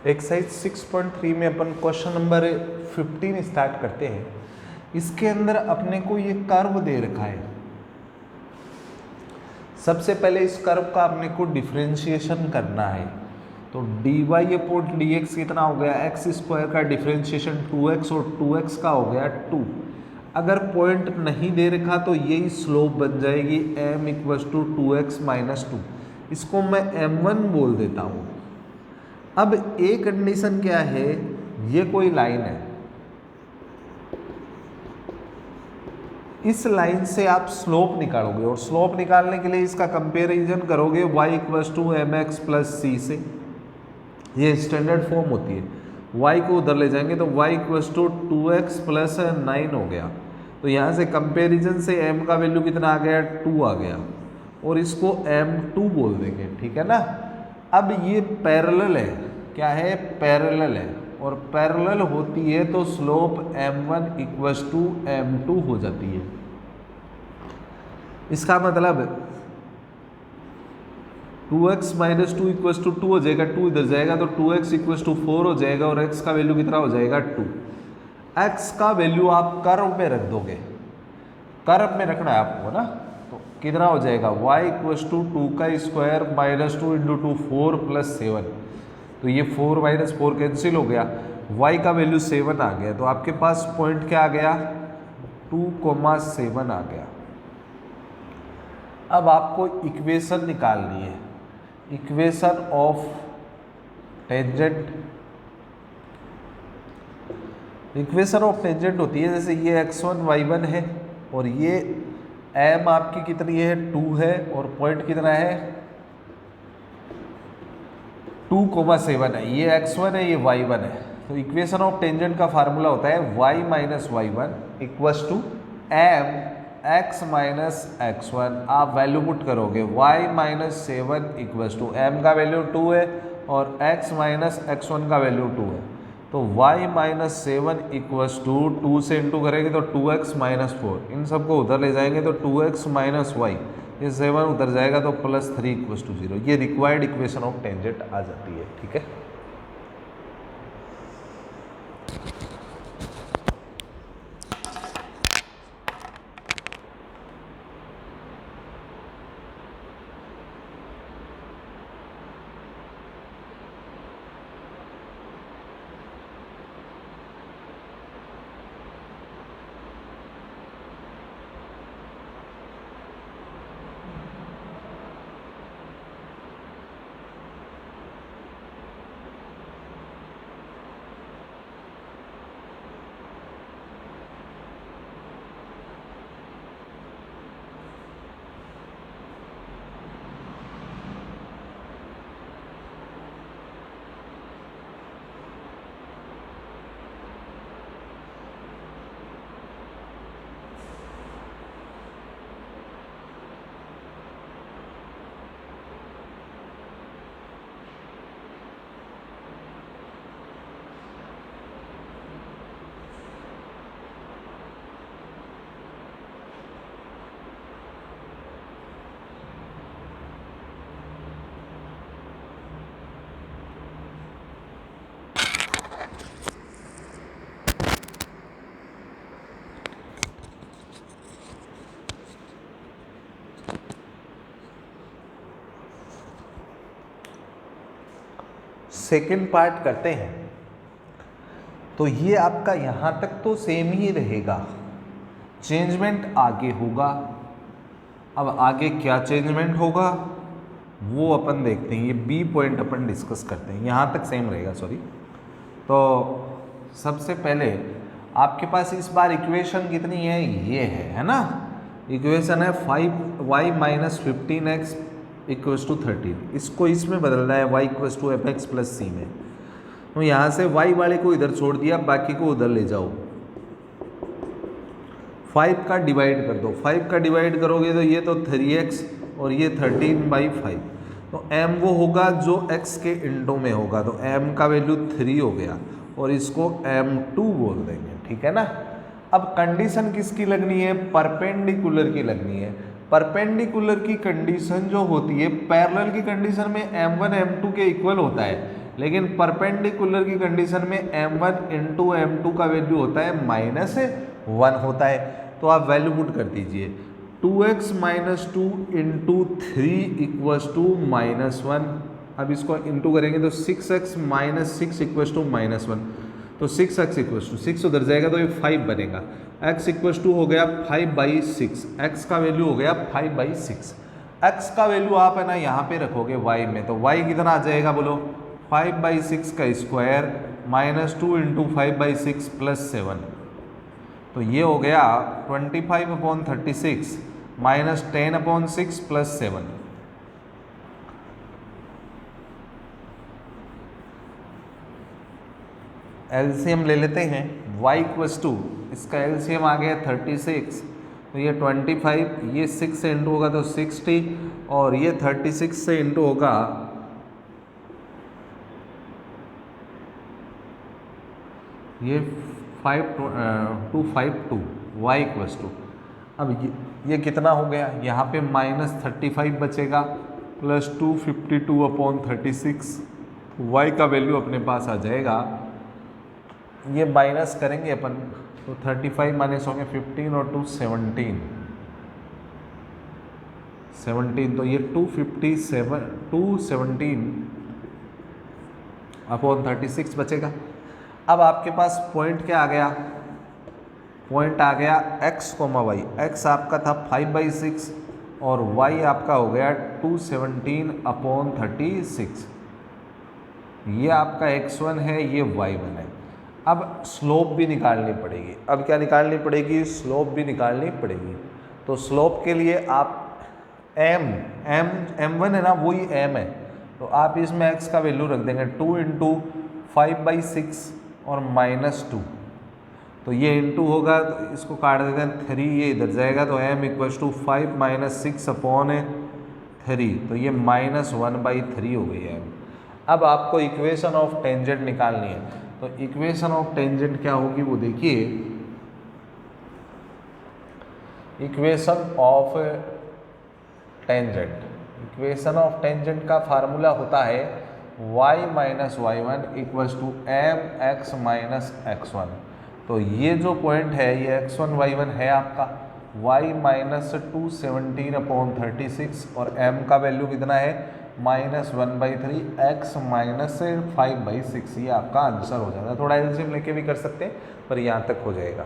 Exercise 6.3 में अपन question number 15 start करते हैं। इसके अंदर अपने को ये कर्व दे रखा है। सबसे पहले इस कर्व का अपने को डिफरेंशिएशन करना है। तो dy/dx कितना हो गया, एक्स स्क्वायर का डिफरेंशिएशन 2x और 2x का हो गया 2। अगर पॉइंट नहीं दे रखा तो यही स्लोप बन जाएगी m = 2x - 2। इसको मैं m1 बोल देता हूँ। अब ए कंडीशन क्या है, ये कोई लाइन है, इस लाइन से आप स्लोप निकालोगे और स्लोप निकालने के लिए इसका कंपैरिजन करोगे y = mx + c से। ये स्टैंडर्ड फॉर्म होती है। y को उधर ले जाएंगे तो y = 2x + 9 हो गया। तो यहाँ से कंपैरिजन से m का वैल्यू कितना आ गया, 2 आ गया और इसको m2 बोल देंगे, ठीक है ना। अब ये पैरेलल है, क्या है, पैरेलल है, और पैरेलल होती है तो स्लोप m1 = m2 हो जाती है। इसका मतलब 2x - 2 = 2 हो जाएगा, 2 इधर जाएगा तो 2x = 4 हो जाएगा और x का वैल्यू कितना हो जाएगा, 2। x का वैल्यू आप कर्व में रख दोगे, कर्व में रखना है आपको ना, तो कितना हो जाएगा, y = 2 का स्क्वायर - 2 × 2 4 + 7। तो ये 4 - 4 कैंसिल हो गया, y का वैल्यू 7 आ गया। तो आपके पास पॉइंट क्या आ गया, 2,7 आ गया। अब आपको इक्वेशन निकालनी है, equation of tangent. Equation of tangent होती है, जैसे ये x1 y1 है और ये m आपकी कितनी है, 2 है और पॉइंट कितना है, 2,7 है। ये x1 है, ये y1 है। तो इक्वेशन ऑफ टेंजेंट का फार्मूला होता है y - y1 = m x - x1। आप वैल्यू पुट करोगे, y - 7 = m का वैल्यू 2 है और x - x1 का वैल्यू 2 है। तो y - 7 = 2 से इंटू करेंगे तो 2x - 4, इन सबको उधर ले जाएंगे तो 2x - y, ये 7 उधर जाएगा तो +3 = 0। ये रिक्वायर्ड इक्वेशन ऑफ टेंजेंट आ जाती है, ठीक है। सेकेंड पार्ट करते हैं। तो ये आपका यहाँ तक तो सेम ही रहेगा, चेंजमेंट आगे होगा। अब आगे क्या चेंजमेंट होगा वो अपन देखते हैं, ये बी पॉइंट अपन डिस्कस करते हैं। यहाँ तक सेम रहेगा, सॉरी। तो सबसे पहले आपके पास इस बार इक्वेशन कितनी है, ये है ना। इक्वेशन है 5y - 15x = 13। इसको इसमें बदलना है y = fx + c में। तो यहाँ से y वाले को इधर छोड़ दिया, बाकी को उधर ले जाओ। 5 का डिवाइड कर दो, 5 का डिवाइड करोगे तो ये तो 3x और ये 13/5। तो m वो होगा जो x के इंटू में होगा, तो m का वैल्यू 3 हो गया और इसको m2 बोल देंगे, ठीक है ना। अब कंडीशन किसकी लगनी है, परपेंडिकुलर की लगनी है। परपेंडिकुलर की कंडीशन जो होती है, पैरेलल की कंडीशन में m1 m2 के इक्वल होता है, लेकिन परपेंडिकुलर की कंडीशन में m1 इंटू m2 का वैल्यू होता है -1 होता है। तो आप वैल्यू पुट कर दीजिए 2x minus 2 into 3 equals to -1। अब इसको इंटू करेंगे तो 6x माइनस 6 इक्वस टू -1, तो 6x इक्वस टू 6 उधर जाएगा तो ये 5 बनेगा। x इक्वस टू हो गया 5/6, x का वैल्यू हो गया 5/6। x का वैल्यू आप है ना यहाँ पे रखोगे y में, तो y कितना आ जाएगा बोलो 5/6 का स्क्वायर -2 इंटू 5/6 प्लस 7, तो ये हो गया 25/36 माइनस 10/6 प्लस 7। एलसीएम ले लेते हैं y इक्वस टू, इसका एलसीएम आ गया 36, तो ये 25, ये 6 से इंटू होगा तो 60, और ये 36 से इंटू होगा ये 5252 y इक्वस टू। अब ये कितना हो गया, यहाँ पे -35 बचेगा प्लस 252/36, y का वैल्यू अपने पास आ जाएगा, ये माइनस करेंगे अपन तो 35 माइनस होंगे 15 और 2 17, तो ये 217/36 बचेगा। अब आपके पास पॉइंट क्या आ गया, पॉइंट आ गया x, y। x आपका था 5/6 और y आपका हो गया 217/36। ये आपका x1 है, ये y1 है। अब स्लोप भी निकालनी पड़ेगी। अब क्या निकालनी पड़ेगी, स्लोप भी निकालनी पड़ेगी। तो स्लोप के लिए आप m1 है ना, वही m है, तो आप इसमें x का वैल्यू रख देंगे 2 इंटू 5/6 और -2, तो ये इंटू होगा तो इसको काट देते हैं 3, ये इधर जाएगा तो m इक्वल्स टू 5 - 6/3, तो ये -1/3 हो गई है m। अब आपको इक्वेशन ऑफ टेंजेंट निकालनी है, तो इक्वेशन ऑफ टेंजेंट क्या होगी वो देखिए। Equation of tangent, equation of tangent का फार्मूला होता है y minus y1 equals to mx minus x1। तो ये जो पॉइंट है ये x1 y1 है आपका, y माइनस 217/36 और m का वैल्यू कितना है -1/3, x माइनस 5/6, ये आपका आंसर हो जाएगा। थोड़ा एलसीएम लेके भी कर सकते हैं पर यहाँ तक हो जाएगा।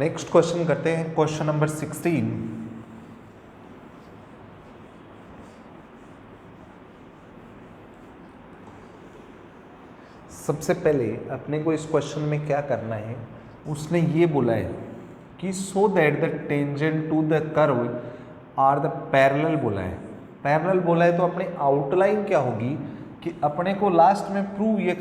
नेक्स्ट क्वेश्चन करते हैं, क्वेश्चन नंबर 16। सबसे पहले अपने को इस क्वेश्चन में क्या करना है, उसने ये बोला है कि so that the tangent to the curve are the parallel बोला है। पैरेलल बोला है तो अपनी आउटलाइन क्या होगी कि अपने को लास्ट में प्रूव ये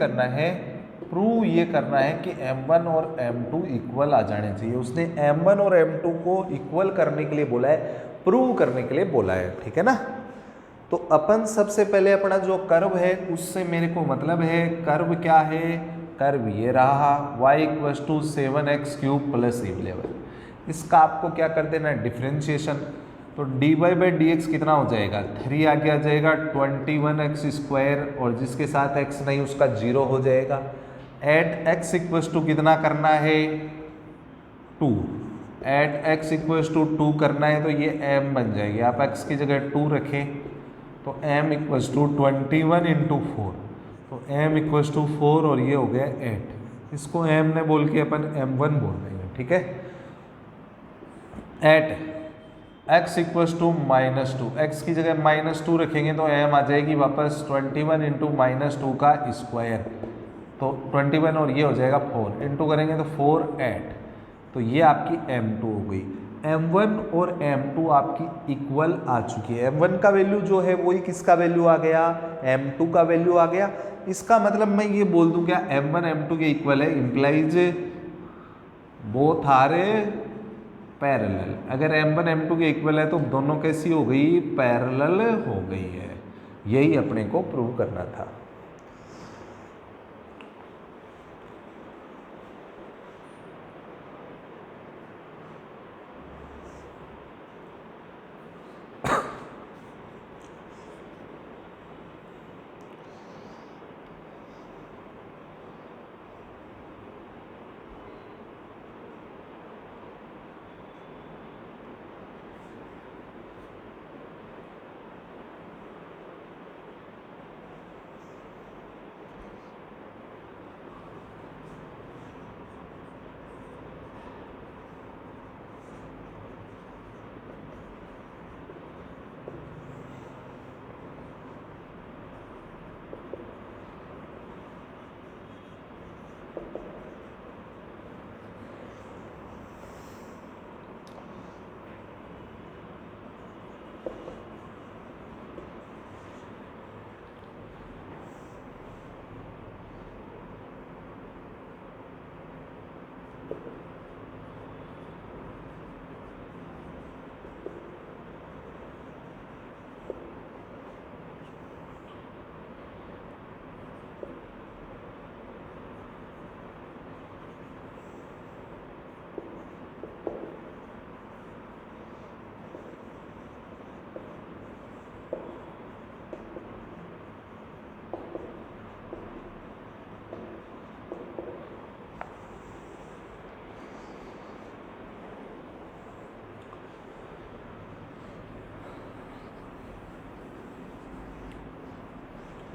करना है कि m1 और m2 इक्वल आ जाने चाहिए। उसने m1 और m2 को इक्वल करने के लिए बोला है, प्रूव करने के लिए बोला है, ठीक है ना। तो अपन सबसे पहले अपना जो कर्व है उससे मेरे को मतलब है, कर्व क्या है, कर्व ये रहा y = 7x³ + 11। इसका आपको क्या कर देना है, डिफ्रेंशिएशन। तो dy/dx कितना हो जाएगा, 3 आगे आ जाएगा, 21x² और जिसके साथ x नहीं उसका 0 हो जाएगा। एट x = कितना करना है, 2। एट x = 2 करना है तो ये m बन जाएगी। आप x की जगह 2 रखें तो m = 21 × 4, तो m = 4 और ये हो गया 8। इसको m ने बोल के अपन m1 बोल देंगे, ठीक है। एट x = -2, x की जगह -2 रखेंगे तो m आ जाएगी वापस 21 × -2 का स्क्वायर, तो 21 और ये हो जाएगा 4, इंटू करेंगे तो 4 8। तो ये आपकी m2 हो गई। m1 और m2 आपकी इक्वल आ चुकी है। m1 का वैल्यू जो है वही किसका वैल्यू आ गया, m2 का वैल्यू आ गया। इसका मतलब मैं ये बोल दूं क्या, m1 m2 के इक्वल है, इंप्लाइज बोथ आर पैरेलल। अगर m1 m2 के इक्वल है तो दोनों कैसी हो गई, पैरेलल हो गई है। यही अपने को प्रूव करना था।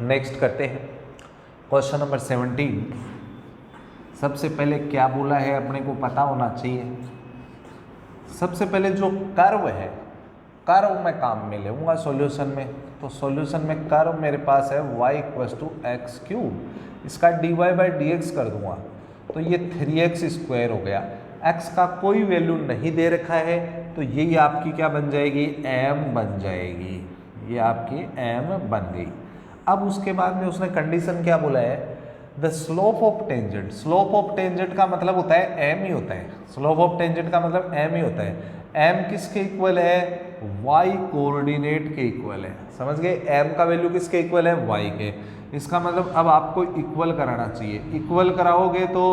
नेक्स्ट करते हैं क्वेश्चन नंबर 17। सबसे पहले क्या बोला है अपने को पता होना चाहिए। सबसे पहले जो कर्व है, कर्व मैं काम में लेऊंगा सॉल्यूशन में। तो सॉल्यूशन में कर्व मेरे पास है y = x³, इसका dy/dx कर दूंगा तो ये 3x² हो गया। x का कोई वैल्यू नहीं दे रखा है तो यही आपकी क्या बन जाएगी, m बन जाएगी। ये आपकी m बन गई। अब उसके बाद में उसने कंडीशन क्या बोला है, the slope of tangent. Slope of tangent का मतलब होता है m ही होता है। स्लोप ऑफ टेंजेंट का मतलब m ही होता है। m किसके इक्वल है, y कोऑर्डिनेट के इक्वल है। समझ गए, m का वैल्यू किसके इक्वल है, y के। इसका मतलब अब आपको इक्वल कराना चाहिए। इक्वल कराओगे तो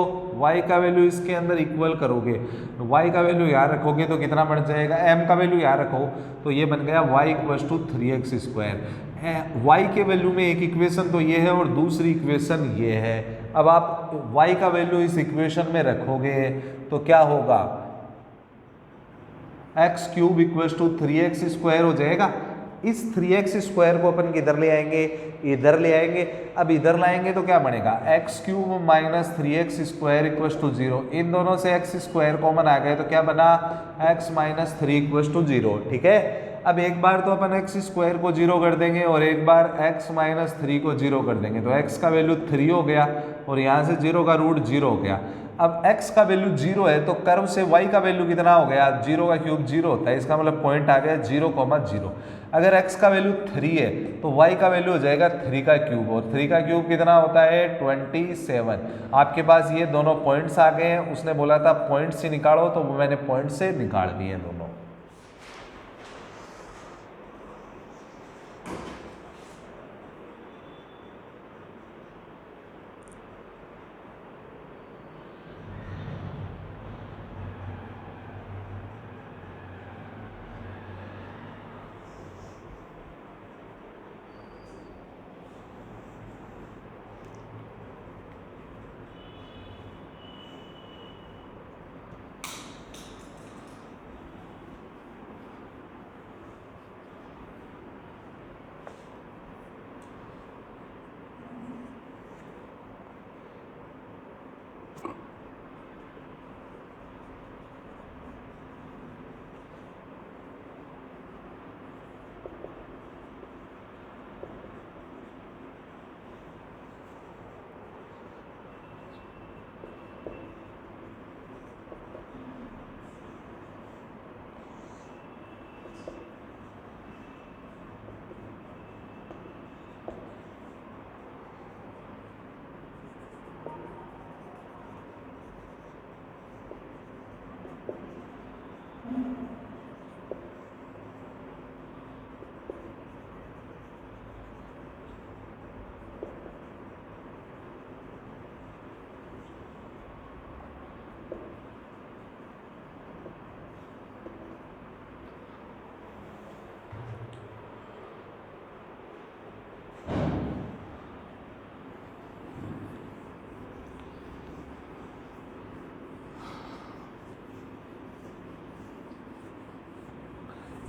y का वैल्यू इसके अंदर इक्वल करोगे, y का वैल्यू यहाँ रखोगे तो कितना बढ़ जाएगा, m का वैल्यू यहाँ रखो तो ये बन गया y = 3x²। y के वैल्यू में एक इक्वेशन तो ये है और दूसरी इक्वेशन ये है। अब आप y का वैल्यू इस इक्वेशन में रखोगे तो क्या होगा, x³ = 3x² हो जाएगा। इस 3x² को अपन किधर ले आएंगे, इधर ले आएंगे। अब इधर लाएंगे तो क्या बनेगा, x³ minus 3x² equal to 0। इन दोनों से x² कॉमन आ गए तो क्या बना, x माइनस 3 इक्वल टू 0। ठीक है, अब एक बार तो अपन x² को 0 कर देंगे और एक बार x माइनस 3 को 0 कर देंगे, तो x का वैल्यू 3 हो गया और यहाँ से 0 का रूट 0 हो गया। अब x का वैल्यू 0 है तो कर्व से y का वैल्यू कितना हो गया, 0 का क्यूब 0 होता है, इसका मतलब पॉइंट आ गया 0,0। अगर x का वैल्यू 3 है तो y का वैल्यू हो जाएगा 3 का क्यूब, और 3 का क्यूब कितना होता है 27। आपके पास ये दोनों पॉइंट्स आ गए हैं, उसने बोला था पॉइंट से निकालो तो मैंने पॉइंट से निकाल दिए दोनों।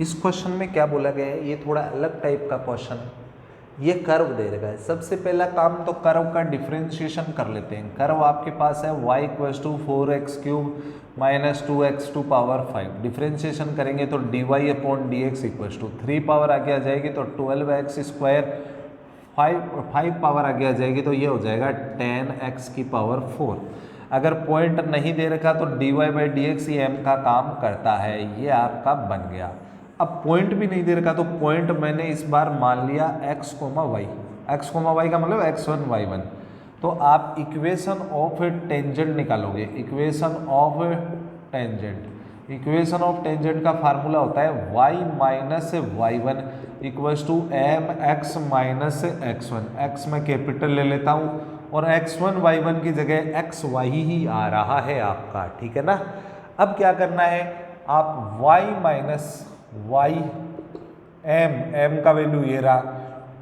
इस क्वेश्चन में क्या बोला गया है, ये थोड़ा अलग टाइप का क्वेश्चन है। ये कर्व दे रखा है, सबसे पहला काम तो कर्व का डिफरेंशिएशन कर लेते हैं। कर्व आपके पास है y equal to 4x³ minus 2x to power 5। Differentiation करेंगे तो dy upon dx equal to 3 power आगे आ जाएगी तो 12x², 5 पावर आगे आ जाएगी तो ये हो जाएगा 10x की पावर 4। अगर पॉइंट नहीं दे रखा तो dy बाई dx ये m का काम करता है, ये आपका बन गया। अब पॉइंट भी नहीं दे रखा तो पॉइंट मैंने इस बार मान लिया x, y। x, y का मतलब x1, y1। तो आप इक्वेशन ऑफ टेंजेंट निकालोगे। Equation of tangent, equation of tangent का फार्मूला होता है y minus y1 equals to M X minus x1। x मैं कैपिटल ले लेता हूँ और x1 y1 की जगह x y ही आ रहा है आपका, ठीक है ना। अब क्या करना है, आप y माइनस y m का वैल्यू ये रहा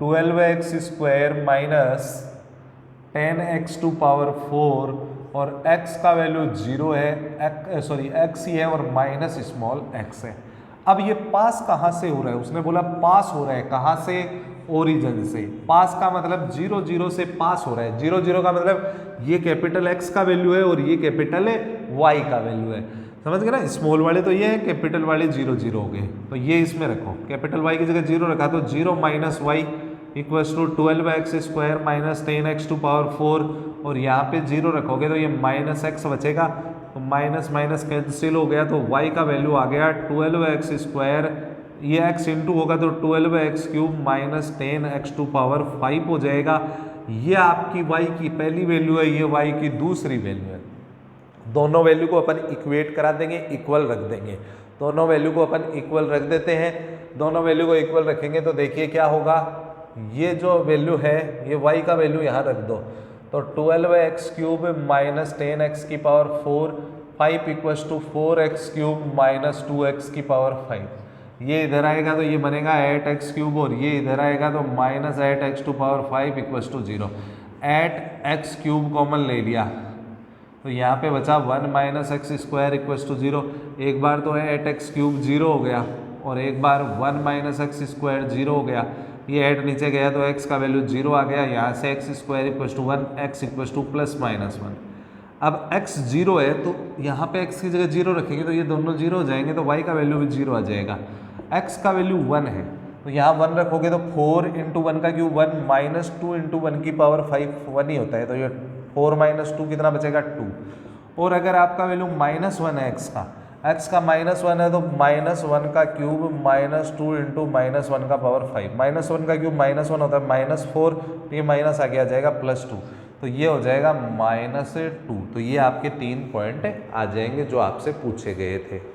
12x² minus 10x to power 4 और x का वैल्यू 0 है, x ही है और माइनस स्मॉल x है। अब ये पास कहाँ से हो रहा है, उसने बोला पास हो रहा है कहाँ से, ओरिजिन से। पास का मतलब 0 0 से पास हो रहा है। 0 0 का मतलब ये कैपिटल x का वैल्यू है और ये कैपिटल y का वैल्यू है, समझ गए ना। स्मॉल वाले तो ये है, कैपिटल वाले 0 0 हो गए, तो ये इसमें रखो। कैपिटल y की जगह 0 रखा तो 0 minus y equals to 12x² minus 10x to power 4 और यहाँ पे 0 रखोगे तो ये माइनस x बचेगा, तो माइनस माइनस कैंसिल हो गया तो y का वैल्यू आ गया 12x², ये x इंटू होगा तो 12x³ minus 10x to power 5 हो जाएगा। ये आपकी y की पहली वैल्यू है, ये y की दूसरी वैल्यू है। दोनों वैल्यू को अपन इक्वेट करा देंगे, इक्वल रख देंगे। दोनों वैल्यू को अपन इक्वल रख देते हैं। दोनों वैल्यू को इक्वल रखेंगे तो देखिए क्या होगा, ये जो वैल्यू है ये y का वैल्यू यहाँ रख दो तो 12x³ माइनस 10x की power 4, 5 equals to 4x³ minus 2x की पावर 5। ये इधर आएगा तो ये बनेगा 8x³ और ये इधर आएगा तो minus 8x to power 5 equals to 0। 8x³ common ले लिया तो यहाँ पे बचा 1 माइनस x² इक्वल्स टू 0। एक बार तो 8x³ 0 हो गया और एक बार 1 माइनस एक्स स्क्वायर 0 हो गया, ये हेड नीचे गया तो x का वैल्यू 0 आ गया, यहाँ से X square equal to 1, X equal to plus minus 1। अब x 0 है तो यहाँ पे x की जगह 0 रखेंगे तो ये दोनों 0 हो जाएंगे, तो y का वैल्यू भी 0 आ जाएगा। x का वैल्यू 1 है तो यहाँ 1 रखोगे तो 4 इंटू 1 का क्यूब 1 माइनस 2 इंटू 1 की पावर 5 1 ही होता है, तो ये 4 माइनस 2 कितना बचेगा 2। और अगर आपका वैल्यू -1 है x का -1 है तो -1 का क्यूब -2 इंटू -1 का पावर 5, -1 का क्यूब -1 होता है -4, तो ये माइनस आगे आ जाएगा +2, तो ये हो जाएगा -2। तो ये आपके 3 पॉइंट आ जाएंगे जो आपसे पूछे गए थे।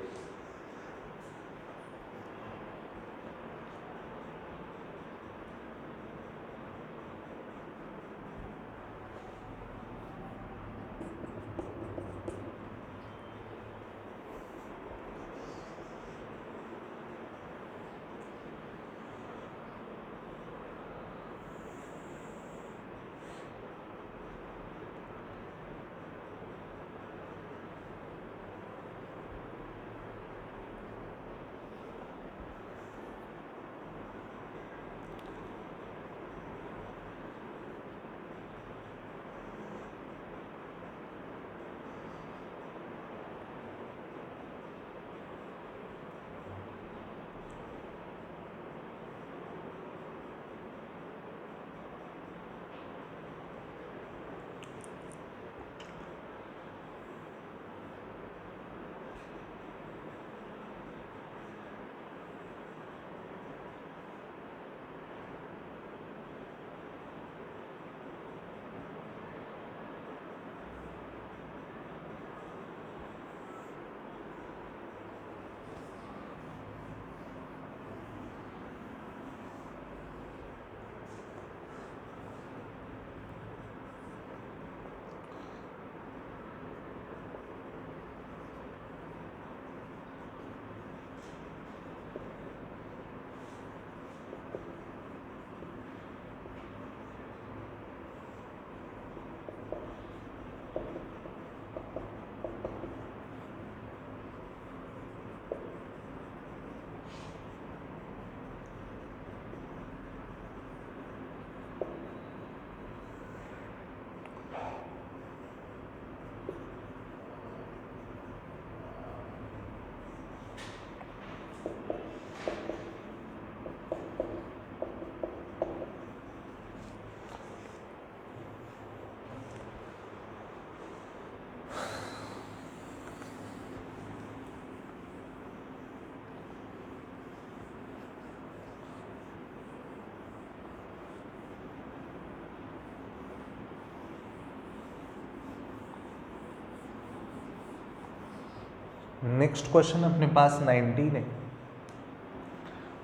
नेक्स्ट क्वेश्चन अपने पास 19 है।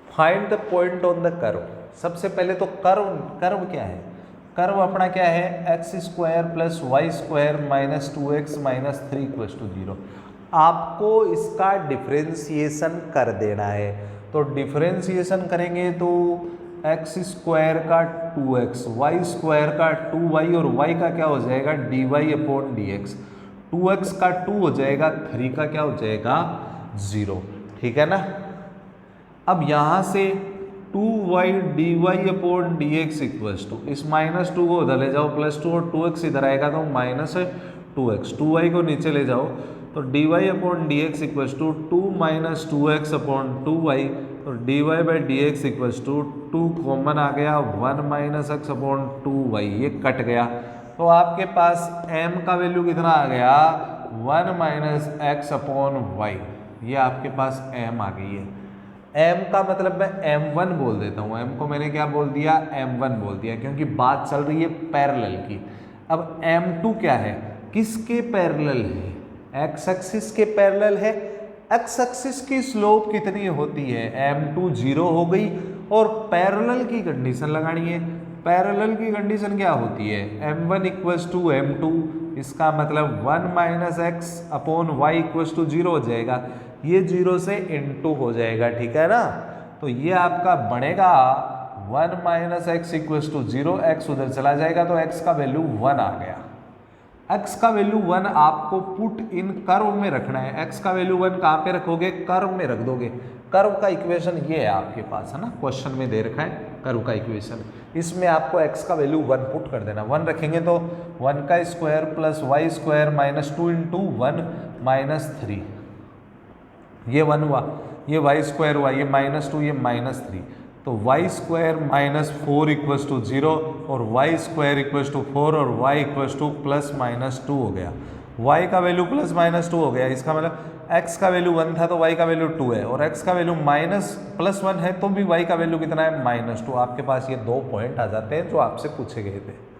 Find the point on the curve. सबसे पहले तो कर्व क्या है? कर्व अपना क्या है? X square plus Y square minus 2x minus 3 equals to 0। आपको इसका डिफ्रेंसिएशन कर देना है, तो डिफ्रेंसिएशन करेंगे तो एक्स स्क्वायर का 2x, वाई स्क्वायर का 2y और y का क्या हो जाएगा? dy upon dx। 2x का 2 हो जाएगा, 3 का क्या हो जाएगा? 0। ठीक है ना। अब यहाँ से 2y dy upon dx equals to, इस -2 को उधर ले जाओ +2 और 2x इधर आएगा तो -2x, 2y को नीचे ले जाओ तो dy upon dx equals to 2 - 2x upon 2y, तो dy by dx equals to 2 common आ गया, 1 - x अपॉन 2y, ये कट गया। तो आपके पास m का वैल्यू कितना आ गया? 1 - x अपॉन y, ये आपके पास m आ गई है। m का मतलब मैं m1 बोल देता हूँ, m को मैंने क्या बोल दिया? m1 बोल दिया, क्योंकि बात चल रही है पैरेलल की। अब m2 क्या है? किसके पैरेलल है? x एक्सिस के पैरेलल है। x एक्सिस की स्लोप कितनी होती है? m2 0 हो गई, और पैरेलल की कंडीशन लगानी है। पैरेलल की कंडीशन क्या होती है? m1 इक्वल्स टू m2, इसका मतलब 1 - x upon y equals to 0 हो जाएगा, ये 0 से इनटू हो जाएगा। ठीक है ना। तो ये आपका बनेगा 1 - x इक्वल्स टू 0, x उधर चला जाएगा तो x का वैल्यू 1 आ गया। x का वैल्यू 1 आपको पुट इन कर्व में रखना है। x का वैल्यू 1 कहाँ पे रखोगे? कर्व में रख दोगे। कर्व का इक्वेशन ये है आपके पास, है ना, क्वेश्चन में दे रखा है कर्व का इक्वेशन। इसमें आपको x का वैल्यू 1 पुट कर देना। 1 रखेंगे तो 1 का square plus Y square minus 2 into 1 minus 3, ये 1 हुआ, ये वाई स्क्वायर हुआ, ये -2, ये -3, तो Y square minus 4 equals to 0 और वाई स्क्वायर इक्वल्स टू 4 और वाई इक्वल्स टू +-2 हो गया। वाई का वैल्यू +-2 हो गया, इसका मतलब x का वैल्यू 1 था तो y का वैल्यू 2 है, और x का वैल्यू +1 है तो भी y का वैल्यू कितना है? -2। आपके पास ये 2 पॉइंट आ जाते हैं जो आपसे पूछे गए थे।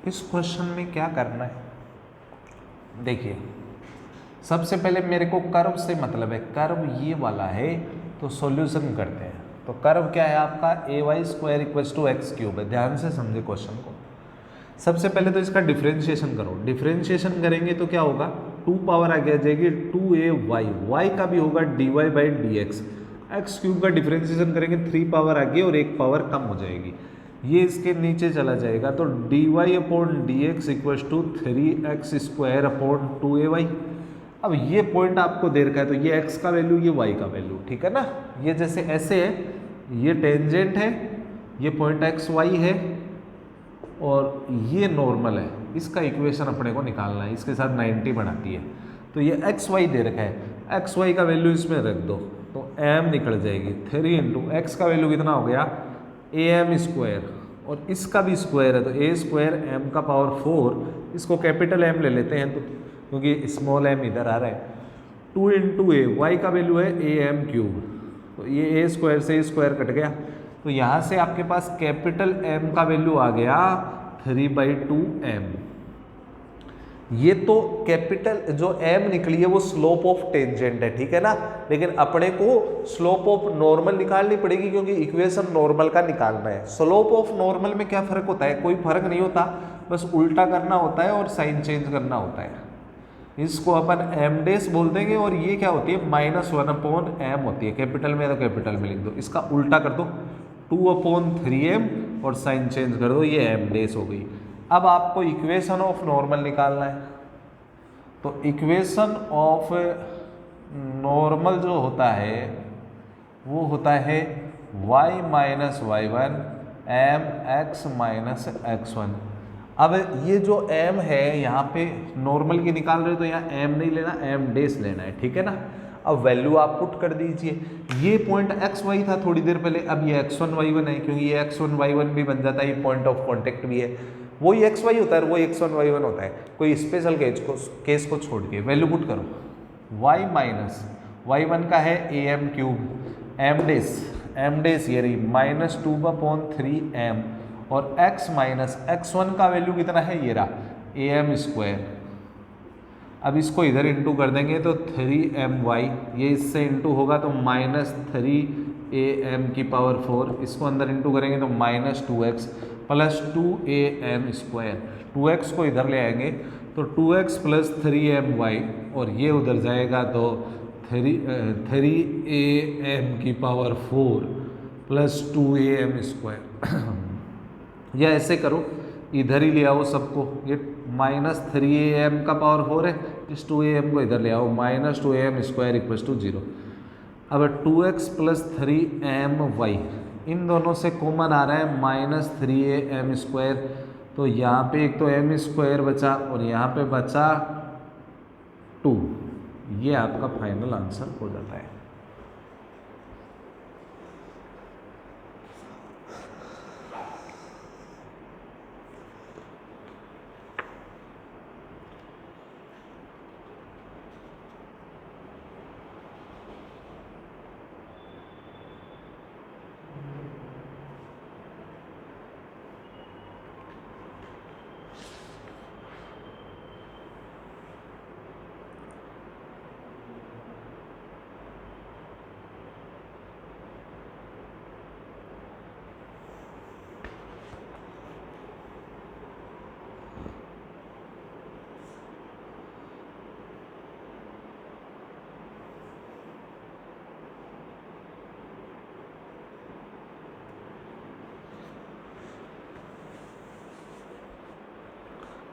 इस क्वेश्चन में क्या करना है, देखिए सबसे पहले मेरे को कर्व से मतलब है, कर्व ये वाला है तो सॉल्यूशन करते हैं। तो कर्व क्या है आपका? ay² = x³ है। ध्यान से समझे क्वेश्चन को। सबसे पहले तो इसका डिफरेंशिएशन करो। डिफरेंशिएशन करेंगे तो क्या होगा? 2 पावर आगे आ जाएगी 2ay, y का भी होगा dy/dx। x³ का डिफरेंशिएशन करेंगे 3 पावर आगे और 1 पावर कम हो जाएगी, ये इसके नीचे चला जाएगा तो dy/dx = 3x² / 2ay। अब ये पॉइंट आपको दे रखा है तो ये x का वैल्यू, ये y का वैल्यू, ठीक है ना। ये जैसे ऐसे है, ये टेंजेंट है, ये पॉइंट xy है और ये नॉर्मल है। इसका इक्वेशन अपने को निकालना है, इसके साथ 90 बनाती है। तो ये xy दे रखा है, xy का वैल्यू इसमें रख दो तो m निकल जाएगी। 3 × x का वैल्यू कितना हो गया? am² और इसका भी स्क्वायर है तो a² m का पावर 4, इसको कैपिटल M ले लेते हैं तो क्योंकि स्मॉल m इधर आ रहा है। 2 × a, y का वैल्यू है am³, तो ये a² से a² कट गया तो यहाँ से आपके पास कैपिटल M का वैल्यू आ गया 3/2m। ये तो कैपिटल जो m निकली है वो स्लोप ऑफ टेंजेंट है, ठीक है ना। लेकिन अपने को स्लोप ऑफ नॉर्मल निकालनी पड़ेगी क्योंकि इक्वेशन नॉर्मल का निकालना है। स्लोप ऑफ नॉर्मल में क्या फर्क होता है? कोई फर्क नहीं होता, बस उल्टा करना होता है और साइन चेंज करना होता है। इसको अपन m' बोल देंगे और ये क्या होती है? -1/m होती है। कैपिटल में तो कैपिटल में लिख दो, इसका उल्टा कर दो 2/3m और साइन चेंज कर दो, ये m' हो गई। अब आपको इक्वेशन ऑफ नॉर्मल निकालना है तो इक्वेशन ऑफ नॉर्मल जो होता है वो होता है y - y1 mx - x1। अब ये जो m है यहाँ पे नॉर्मल की निकाल रहे हो तो यहाँ m नहीं लेना, m डेस लेना है, ठीक है ना। अब वैल्यू आप पुट कर दीजिए। ये पॉइंट एक्स वाई था थोड़ी देर पहले, अब ये x1 y1 है, क्योंकि ये x1 y1 भी बन जाता है, ये पॉइंट ऑफ कॉन्टेक्ट भी है, वही एक्स वाई होता है, वही x1 y1 होता है, कोई स्पेशल केस को छोड़ के वैल्यू पुट करो। y माइनस y1 का है am क्यूब, m डेस ये रही माइनस 2/3m, और x माइनस x1 का वैल्यू कितना है, ये रहा am स्क्वायर। अब इसको इधर इंटू कर देंगे तो 3my, ये इससे इंटू होगा तो -3am की पावर 4, इसको अंदर इंटू करेंगे तो -2x plus 2am square. 2x को इधर ले आएंगे तो 2x प्लस 3my, और ये उधर जाएगा तो 3am की पावर 4 प्लस 2am स्क्वायर। या ऐसे करो, इधर ही ले आओ सबको, ये -3am का पावर 4 है, इस 2am को इधर ले आओ, -2am स्क्वायर इक्वल्स टू 0। अब 2x प्लस 3my, इन दोनों से कॉमन आ रहा है -3am स्क्वायर, तो यहाँ पे एक तो m स्क्वायर बचा और यहाँ पे बचा 2, ये आपका फाइनल आंसर हो जाता है।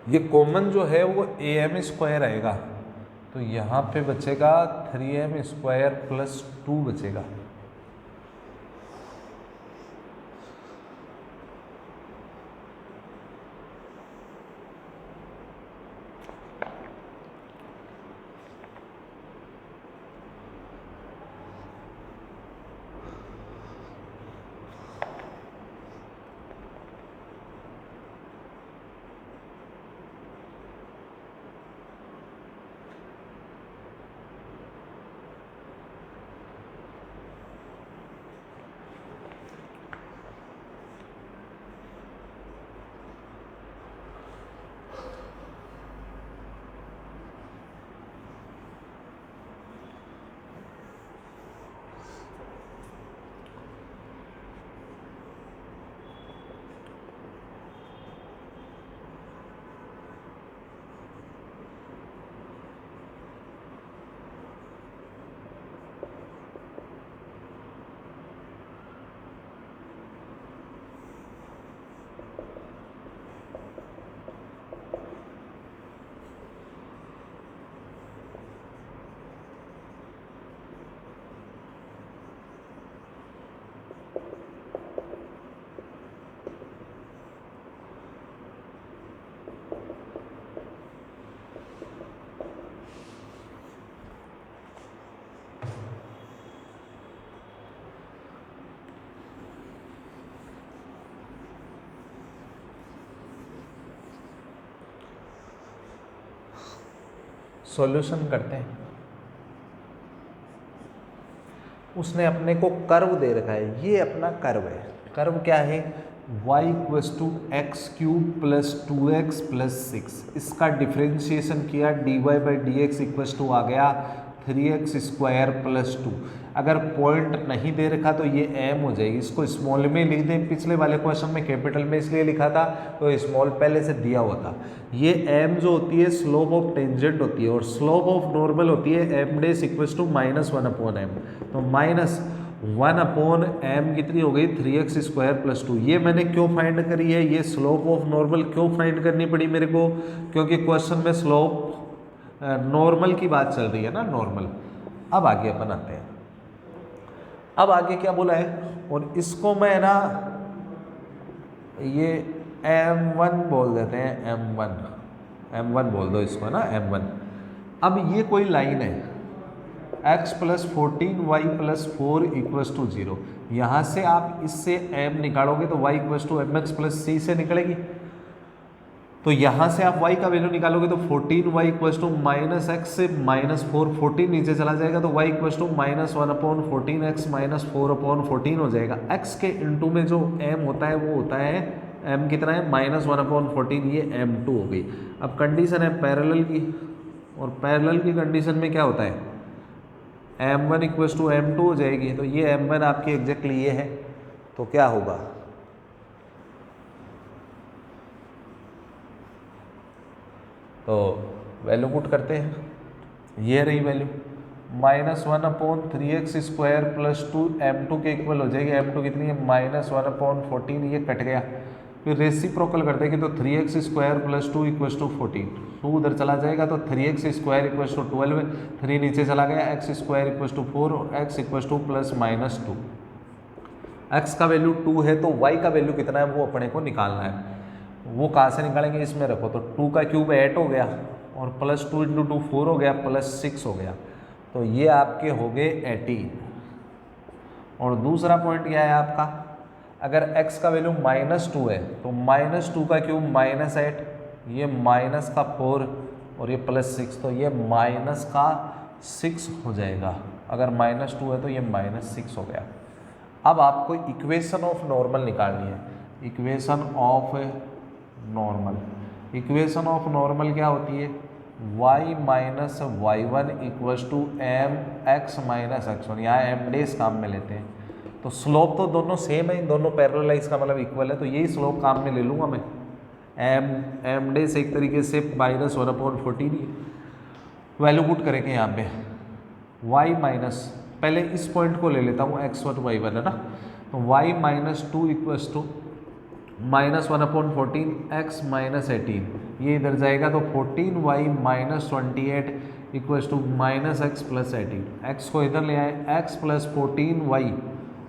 ये कॉमन जो है वो am स्क्वायर आएगा, तो यहाँ पे बचेगा 3am स्क्वायर प्लस 2 बचेगा। सॉल्यूशन करते हैं। उसने अपने को कर्व दे रखा है, ये अपना कर्व है। कर्व क्या है, y equals to x cube plus 2x plus 6, इसका डिफ्रेंशिएशन किया, dy by d x equals to आ गया 3x स्क्वायर प्लस 2। अगर पॉइंट नहीं दे रखा तो ये m हो जाएगी, इसको स्मॉल में लिख दें। पिछले वाले क्वेश्चन में कैपिटल में इसलिए लिखा था तो स्मॉल पहले से दिया हुआ था। ये m जो होती है स्लोप ऑफ टेंजेंट होती है, और स्लोप ऑफ नॉर्मल होती है m days equals to -1/m। तो -1/m कितनी हो गई, 3x स्क्वायर प्लस 2। ये मैंने क्यों फाइंड करी है, ये स्लोप ऑफ नॉर्मल क्यों फाइंड करनी पड़ी मेरे को, क्योंकि क्वेश्चन में स्लोप नॉर्मल की बात चल रही है ना, नॉर्मल। अब आगे अपन आते हैं, अब आगे क्या बोला है, और इसको मैं ना ये m1 बोल देते हैं, m1 बोल दो इसको ना, m1। अब ये कोई लाइन है x plus 14y plus 4 equals to 0। यहाँ से आप इससे m निकालोगे तो y equals to M x plus c से निकलेगी। तो यहाँ से आप y का वैल्यू निकालोगे तो 14y equals to minus x से -4, 14 नीचे चला जाएगा तो y इक्वस टू -1/14x -4/14 हो जाएगा। x के इंटू में जो m होता है वो होता है m कितना है -1/14, ये m2 हो गई। अब कंडीशन है पैरेलल की, और पैरेलल की कंडीशन में क्या होता है m1 इक्वस टू m2 हो जाएगी। तो ये m1 आपकी एग्जैक्टली ये है, तो क्या होगा तो वैल्यू पुट करते हैं, ये रही वैल्यू -1/3x² प्लस 2 m2 के इक्वल हो जाएगी। m2 कितनी है -1/14, ये कट गया। फिर रेसिप्रोकल कर देंगे तो 3x² प्लस 2 इक्वस टू 14, 2 उधर चला जाएगा तो 3x² इक्वस टू 12, 3 नीचे चला गया, x² इक्वस टू 4 और x इक्वस टू +-2। x का वैल्यू 2 है तो y का वैल्यू कितना है वो अपने को निकालना है। वो कहाँ से निकालेंगे, इसमें रखो तो 2 का क्यूब 8 हो गया और +2 × 2 4 हो गया, +6 हो गया, तो ये आपके हो गए 18। और दूसरा पॉइंट क्या है आपका, अगर x का वैल्यू -2 है तो -2 का क्यूब -8, ये -4 और ये +6, तो ये -6 हो जाएगा। अगर -2 है तो ये -6 हो गया। अब आपको इक्वेशन ऑफ नॉर्मल निकालनी है। इक्वेशन ऑफ नॉर्मल क्या होती है, y minus y1 equals to mx minus x1। यहाँ m डेज काम में लेते हैं तो स्लोप तो दोनों सेम है, दोनों पैरेलल है, इसका मतलब इक्वल है, तो यही स्लोप काम में ले लूँगा मैं। m डेज एक तरीके से -1/14 ही है। वैल्यू पुट करेंगे यहाँ पे y माइनस, पहले इस पॉइंट को ले लेता हूँ x1 y1 है ना, तो y -2 इक्वस टू -1/14 x -18, ये इधर जाएगा तो 14y -28 equals to -x + 18। x को इधर ले आए x + 14y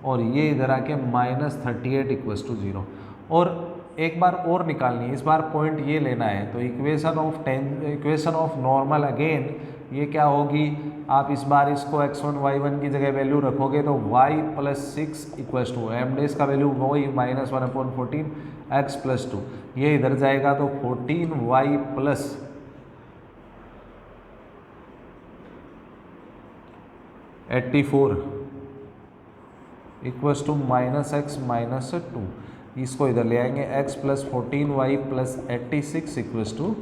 और ये इधर आके -38 इक्वस टू 0। और एक बार और निकालनी है, इस बार पॉइंट ये लेना है, तो इक्वेशन ऑफ नॉर्मल अगेन ये क्या होगी, आप इस बार इसको x1 y1 की जगह वैल्यू रखोगे तो y + 6 इक्वस टू m डेज का वैल्यू वही -1/14 x + 2, ये इधर जाएगा तो 14y + 84 इक्वस टू -x - 2। इसको इधर ले आएंगे x + 14y + 86 इक्वस टू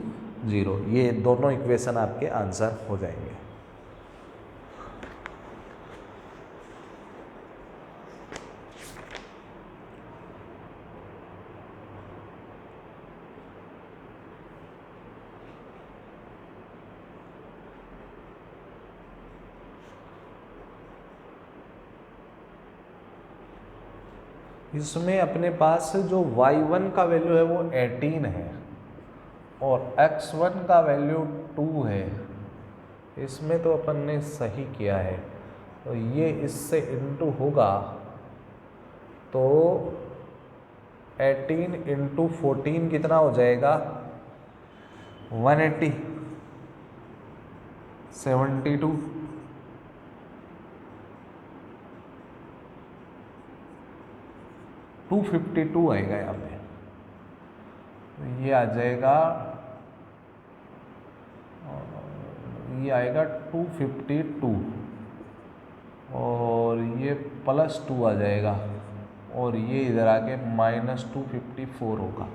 0। ये दोनों इक्वेशन आपके आंसर हो जाएंगे। इसमें अपने पास जो y1 का वैल्यू है वो 18 है और x1 का वैल्यू 2 है। इसमें तो अपन ने सही किया है, तो ये इससे इनटू होगा तो 18 × 14 कितना हो जाएगा 180, 72, 252 आएगा यहाँ पे, ये आ जाएगा, ये आएगा 252 और ये +2 आ जाएगा और ये इधर आके -254 होगा।